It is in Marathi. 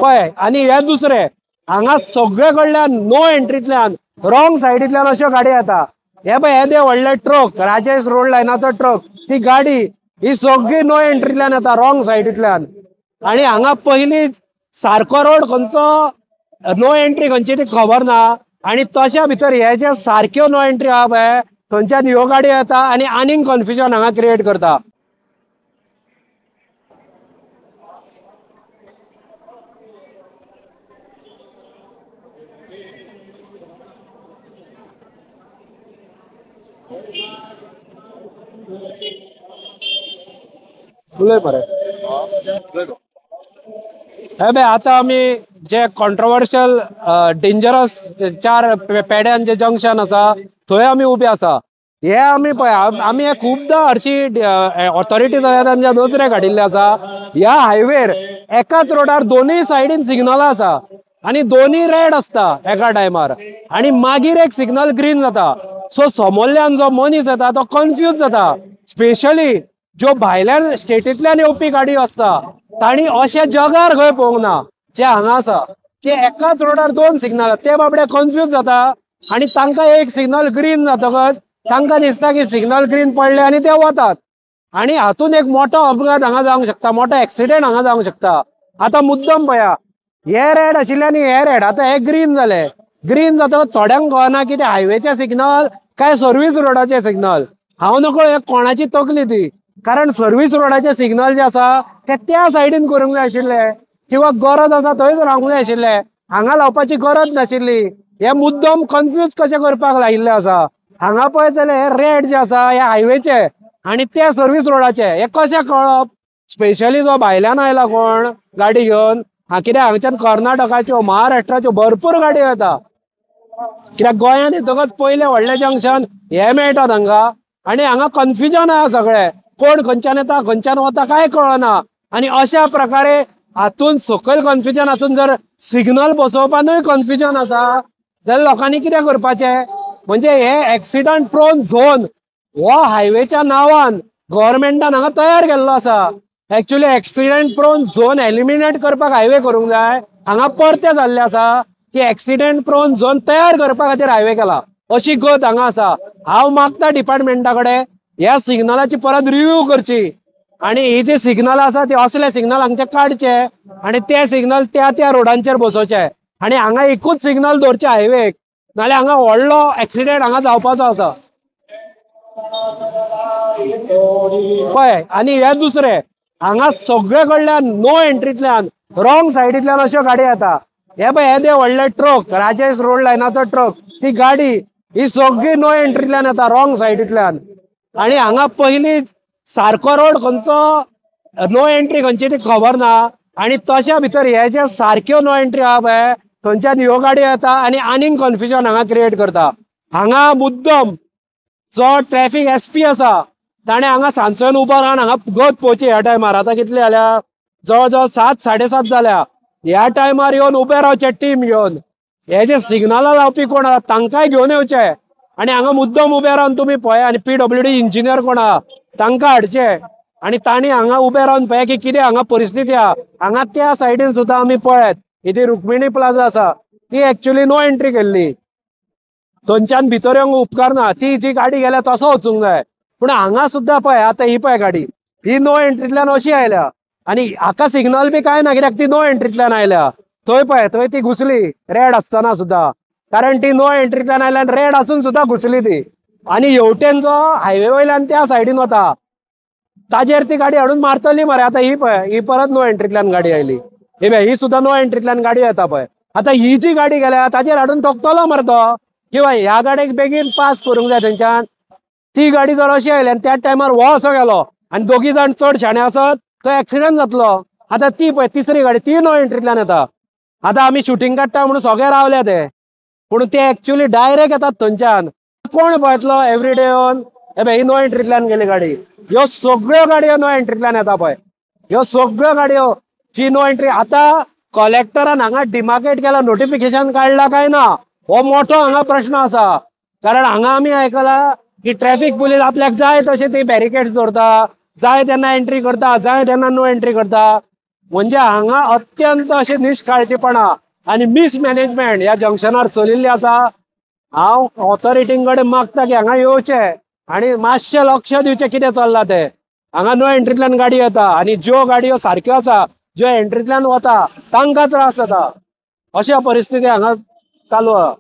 पळय आणि हे दुसरे हांगा सगळे कडल्यान नो एंट्रीतल्यान रॉंग सायडीतल्यान अश्यो गाडी येता। हे पळय हे ते व्हडले ट्रक राजेश रोड लायनाचो ट्रक ती गाडी ही सगळी नो एंट्रीतल्यान येता रॉंग सायडीतल्यान। आणि हांगा पयलीं सारको रोड खंयचो नो एंट्री खंयची ती खबर ना आणि तशा भितर हे जे सारक्यो नो एंट्री आहा पळय थंयच्यान ह्यो गाडी येता आणि आनीक कन्फ्युजन हांगा क्रिएट करता। उलय मरे हे बे आता आमी जे कॉन्ट्रोवर्शियल डेंजरस 4 पेड्यान जे जंक्शन आसा थंय आमी उबे आसा। हे आमी पळय आमी हे खुबदां हरशी ऑथॉरिटीज तांच्या नजरेक हाडिल्ले आसा। ह्या हायवेर एकाच रोडार दोनूय सायडीन सिग्नलां आसा आणि दोन्ही रेड असता एका टायमार आणि मागीर एक सिग्नल ग्रीन जाता। सो समोरल्यान जो मनीस येता तो कन्फ्यूज जाता। स्पेशली ज्यो भायल्यान स्टेटींतल्यान येवपी गाडी असता तांणी अशे जगार खंय पळोवंक ना जे हांगा आसा की एकाच रोडार दोन सिग्नल ते बाबडे कन्फ्यूज जाता आणि तांकां एक सिग्नल ग्रीन जातकच तांकां दिसता की सिग्नल ग्रीन पडले आणि ते वतात आणि हातून एक मोठो अपघात हांगा जावंक शकता, मोठो एक्सिडेंट हांगा जावंक शकता। आता मुद्दम पळया हे रेड आशिल्ले हे रेड आता हे ग्रीन झाले। ग्रीन जातकच थोड्यांक कळना की ते हायवेचे सिग्नल काय सर्व्हिस रोडाचे सिग्नल। हांव नकळो एक कोणाची तकली ती, कारण सर्व्हिस रोडाचे सिग्नल जे आसा ते त्या सायडीन करूंक जाय आशिल्ले किंवा गरज आसा थंयच रावंक जाय आशिल्ले, हांगा लावपाची गरज नाशिल्ली। हे मुद्दम कन्फ्यूज कशे करपाक लायिल्ले आसा। हांगा पळयत जाल्यार हे रेड जे आसा हे हायवेचे आणि ते सर्व्हिस रोडाचे हे कशें कळप। स्पेशली जो भायल्यान आयला कोण गाडी घेवन कित्याक हांगच्यान कर्नाटकाच्यो महाराष्ट्राच्यो भरपूर गाडी येता कित्याक गोंयांत येतकच पयले व्हडले जंक्शन हे मेळटात हांगा आणि हांगा कन्फ्युजन आहा सगळे कोण खंयच्यान येता खंयच्यान वता काय कळना। आणि अशा प्रकारे हातून सकयल कन्फ्युजन आसून जर सिग्नल बसोवपानूय कन्फ्युजन आसा जाल्यार लोकांनी कितें करपाचें। म्हणजे हे एक्सिडंट प्रोन झोन हो हायवेच्या नांवान गव्हर्मेंटान हांगा तयार केल्लो आसा। Actually accident prone zone eliminate करपाक हायवे करूंक जाय, हांगा परते जाल्ले आसा की एक्सिडेंट प्रोन झोन तयार करपा खातीर हायवे केला अशी गत हांगा आसा। हांव मागता डिपार्टमेंटा कडेन ह्या सिग्नलाची परत रिव्यू करची आणि ही जी सिग्नल आसा ती असले सिग्नल हांगचे काडचे आणि ते सिग्नल त्या त्या रोडांचेर बसोवचे आणि हांगा एकूच सिग्नल दवरचे हायवेक, नाल्यार हांगा व्हडलो एक्सिडेंट हांगा जावपाचो आसा। पळय आणि हे दुसरे हांगा सगळे कडल्यान नो एंट्रीतल्यान रॉंग सायडीतल्यान अश्यो गाडी येता। हे पळय हे ते व्हडले ट्रक राजेश रोड लायनाचो ट्रक ती गाडी ही सगळी नो एंट्रीतल्यान येता रॉंग सायडीतल्यान आणि हांगा पयलींच सारको रोड खंयचो नो एंट्री खंयची ती खबर ना आणि तशा भितर हे जे सारक्यो नो एंट्री आहा पळय थंयच्यान ह्यो गाडी येता आणि आनीक कन्फ्युजन हांगा क्रिएट करता। हांगा मुद्दम जो ट्रॅफिक एसपी आसा ताणें हांगा सांजचो उबो रावन हांगा गत पोवची ह्या टायमार। आतां कितले जाल्या जवळ जवळ 7 7:30 जाल्या। ह्या टायमार येवन उबे रावचे टीम घेवन हे जे सिग्नलां लावपी कोण आहा तांकांय घेवन येवचे आणि हांगा मुद्दम उबे रावन तुमी पळया आणि PWD इंजिनियर कोण आहा तांकां हाडचे आणि तांणी हांगा उबे रावन पळया की कितें हांगा परिस्थिती आहा। हांगा त्या सायडीन सुद्दां आमी पळयत इथे रुक्मिणी प्लाझा आसा ती एक्चुअली नो एंट्री केल्ली, थंयच्यान भितर येवंक उपकार ना, ती जी गाडी गेल्या तसो वचूंक जाय। पूण हांगा सुद्दां पळय आतां ही पळय गाडी ही नो एंट्रीतल्यान अशी आयल्या आणि हाका सिग्नल बी काय ना कित्याक ती नो एंट्रीतल्यान आयल्या। थंय पळय थंय ती घुसली रेड आसतना सुद्दां, कारण ती नो एंट्रीतल्यान आयल्यान रेड आसून सुद्दां घुसली ती आणि हेवटेन जो हायवे वयल्यान त्या सायडीन वता ताजेर ती गाडी हाडून मारतली मरे। आता ही पळय ही परत नो एंट्रीतल्यान गाडी आयली, ही पळय ही सुद्दां नो एंट्रीतल्यान गाडी येता पळय। आता ही जी गाडी गेल्या ताजेर हाडून ठोकतलो मरे तो किंवा ह्या गाडयेक बेगीन पास करूंक जाय थंयच्यान। ती गाडी जर अशी आयली आनी त्या टायमार हो असो गेलो आनी दोगी जाण चड शाणे आसत तो एक्सिडेंट जातलो। आता ती पळय तिसरी गाडी ती नो एंट्रीतल्यान येता। आता आमी शूटिंग काडटा म्हणून सगळे रावले ते, पूण ते एक्चुअली डायरेक्ट येतात थंयच्यान। कोण पळयतलो एवरीडे येवन हे पळय ही नो एंट्रीतल्यान गेली गाडी। ह्यो सगळ्यो गाडयो नो एंट्रीतल्यान येता पळय, ह्यो सगळ्यो गाडयो जी नो एंट्री। आता कलेक्टरान हांगा डिमार्केट केला नोटिफिकेशन काढला काय ना हो मोठो हांगा प्रश्न आसा, कारण हांगा आमी आयकला की ट्रॅफिक पुलीस आपल्याक जाय तशे ते बॅरिकेड्स दवरता जाय तेन्ना एंट्री करता, जाय तेन्ना नो एंट्री करता. म्हणजे हांगा अत्यंत अशी निश्काळजीपणा आणि मिसमॅनेजमेंट ह्या जंक्शनार चलिल्ली आसा. हांव ऑथॉरिटींकडे मागता की हांगा येवचे आणि मातशें लक्ष दिवचें कितें चल्लां तें. हांगा नो एंट्रींतल्यान गाडी येता आणि ज्यो गाडयो सारक्यो आसा ज्यो एंट्रींतल्यान वता तांकां त्रास जाता. अशा परिस्थिती हांगा चालू आहा.